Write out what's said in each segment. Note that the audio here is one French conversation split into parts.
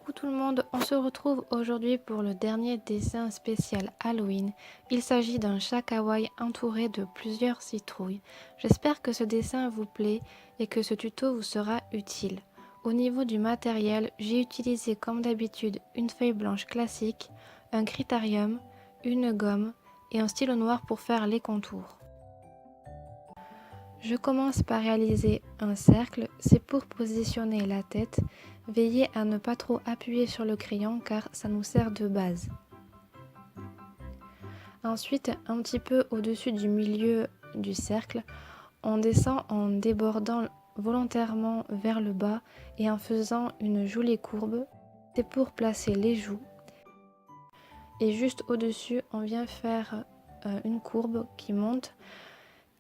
Coucou tout le monde, on se retrouve aujourd'hui pour le dernier dessin spécial Halloween. Il s'agit d'un chat kawaii entouré de plusieurs citrouilles. J'espère que ce dessin vous plaît et que ce tuto vous sera utile. Au niveau du matériel, j'ai utilisé comme d'habitude une feuille blanche classique, un critérium, une gomme et un stylo noir pour faire les contours. Je commence par réaliser un cercle, c'est pour positionner la tête. Veillez à ne pas trop appuyer sur le crayon car ça nous sert de base. Ensuite, un petit peu au-dessus du milieu du cercle, on descend en débordant volontairement vers le bas et en faisant une jolie courbe. C'est pour placer les joues. Et juste au-dessus, on vient faire une courbe qui monte,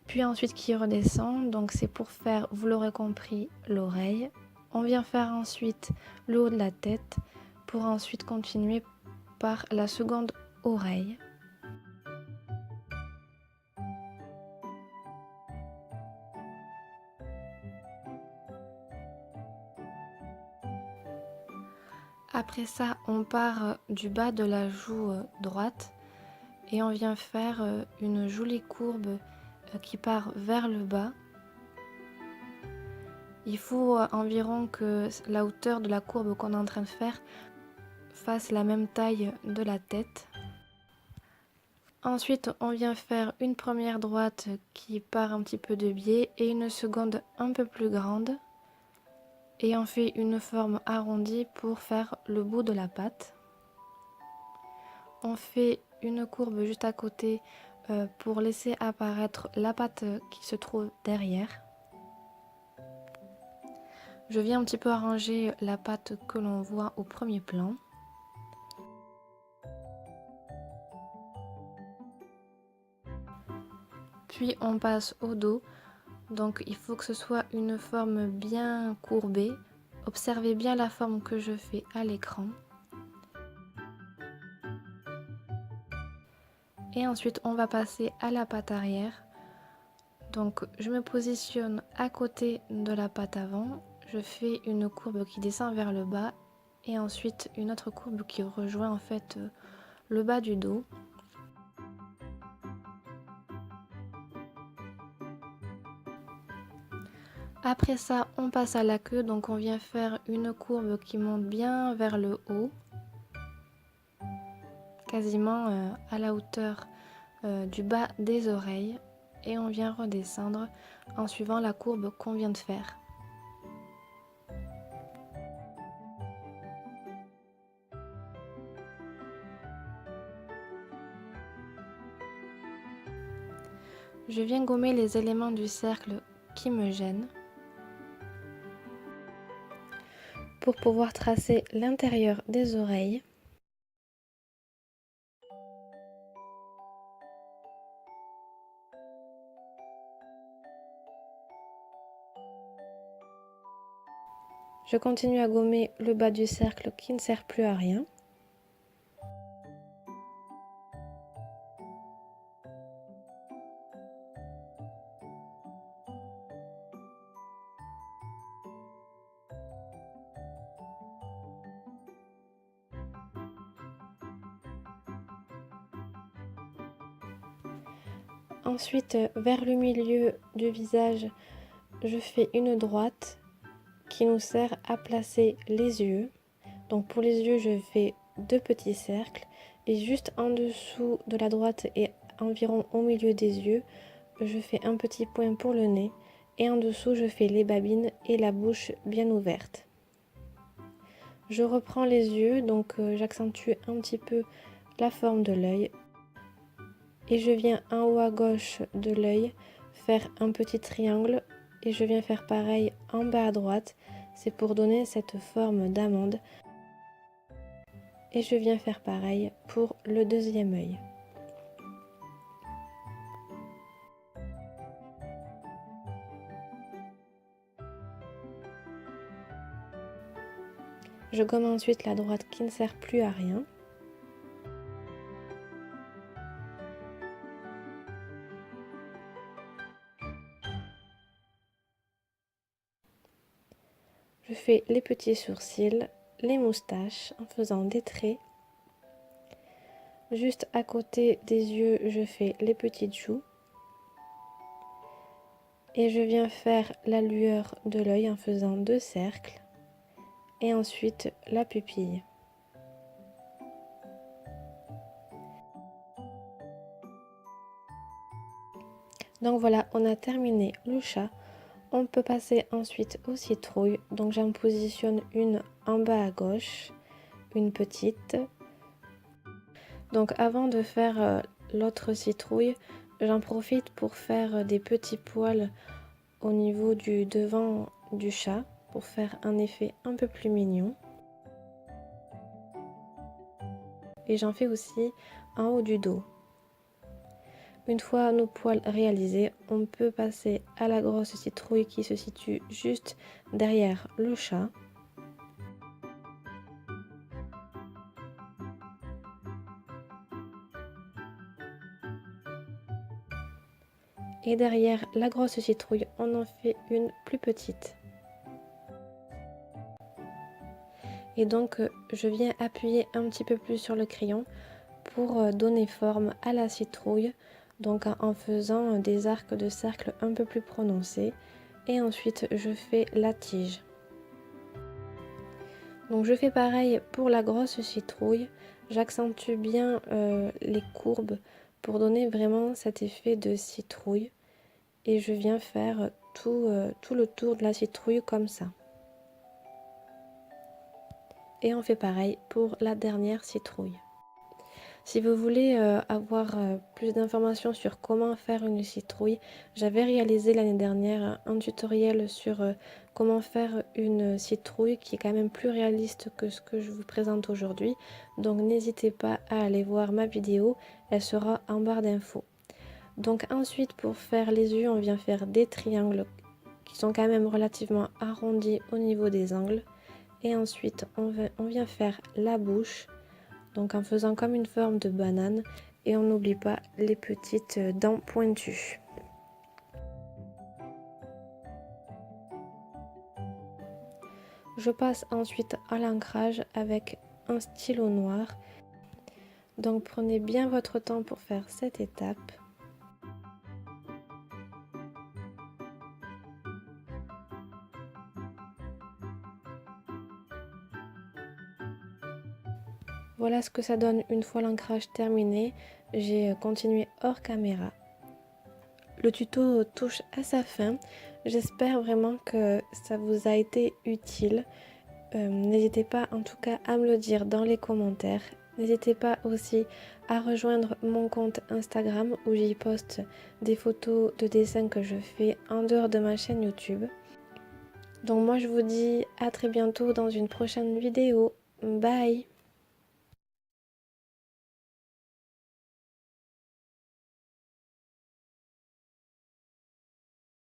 puis ensuite qui redescend. Donc c'est pour faire, vous l'aurez compris, l'oreille. On vient faire ensuite le haut de la tête pour ensuite continuer par la seconde oreille. Après ça, on part du bas de la joue droite et on vient faire une jolie courbe qui part vers le bas. Il faut environ que la hauteur de la courbe qu'on est en train de faire fasse la même taille de la tête. Ensuite, on vient faire une première droite qui part un petit peu de biais et une seconde un peu plus grande. Et on fait une forme arrondie pour faire le bout de la patte. On fait une courbe juste à côté pour laisser apparaître la patte qui se trouve derrière. Je viens un petit peu arranger la patte que l'on voit au premier plan. Puis on passe au dos, donc il faut que ce soit une forme bien courbée. Observez bien la forme que je fais à l'écran. Et ensuite on va passer à la patte arrière. Donc je me positionne à côté de la patte avant, je fais une courbe qui descend vers le bas et ensuite une autre courbe qui rejoint en fait le bas du dos. Après ça, on passe à la queue, donc on vient faire une courbe qui monte bien vers le haut, quasiment à la hauteur du bas des oreilles, et on vient redescendre en suivant la courbe qu'on vient de faire. Je viens gommer les éléments du cercle qui me gênent, pour pouvoir tracer l'intérieur des oreilles. Je continue à gommer le bas du cercle qui ne sert plus à rien. Ensuite, vers le milieu du visage, je fais une droite qui nous sert à placer les yeux. Donc pour les yeux, je fais deux petits cercles et juste en dessous de la droite et environ au milieu des yeux, je fais un petit point pour le nez et en dessous, je fais les babines et la bouche bien ouverte. Je reprends les yeux, donc j'accentue un petit peu la forme de l'œil. Et je viens en haut à gauche de l'œil faire un petit triangle et je viens faire pareil en bas à droite, c'est pour donner cette forme d'amande. Et je viens faire pareil pour le deuxième œil. Je gomme ensuite la droite qui ne sert plus à rien. Je fais les petits sourcils les moustaches en faisant des traits. Juste à côté des yeux, je fais les petites joues. Et je viens faire la lueur de l'œil en faisant 2 cercles. Et ensuite la pupille. Donc voilà, on a terminé le chat. On peut passer ensuite aux citrouilles. Donc j'en positionne une en bas à gauche, une petite. Donc avant de faire l'autre citrouille, j'en profite pour faire des petits poils au niveau du devant du chat pour faire un effet un peu plus mignon. Et j'en fais aussi en haut du dos. Une fois nos poils réalisés, on peut passer à la grosse citrouille qui se situe juste derrière le chat. Et derrière la grosse citrouille, on en fait une plus petite. Et donc je viens appuyer un petit peu plus sur le crayon pour donner forme à la citrouille, donc en faisant des arcs de cercle un peu plus prononcés. Et ensuite je fais la tige. Donc je fais pareil pour la grosse citrouille, j'accentue bien les courbes pour donner vraiment cet effet de citrouille. Et je viens faire tout le tour de la citrouille comme ça. Et on fait pareil pour la dernière citrouille. Si vous voulez avoir plus d'informations sur comment faire une citrouille, j'avais réalisé l'année dernière un tutoriel sur comment faire une citrouille qui est quand même plus réaliste que ce que je vous présente aujourd'hui. Donc n'hésitez pas à aller voir ma vidéo, elle sera en barre d'infos. Donc ensuite pour faire les yeux, on vient faire des triangles qui sont quand même relativement arrondis au niveau des angles. Et ensuite on vient faire la bouche, donc en faisant comme une forme de banane, et on n'oublie pas les petites dents pointues. Je passe ensuite à l'ancrage avec un stylo noir. Donc prenez bien votre temps pour faire cette étape. Voilà ce que ça donne une fois l'ancrage terminé. J'ai continué hors caméra. Le tuto touche à sa fin. J'espère vraiment que ça vous a été utile. N'hésitez pas en tout cas à me le dire dans les commentaires. N'hésitez pas aussi à rejoindre mon compte Instagram où j'y poste des photos de dessins que je fais en dehors de ma chaîne YouTube. Donc moi je vous dis à très bientôt dans une prochaine vidéo. Bye!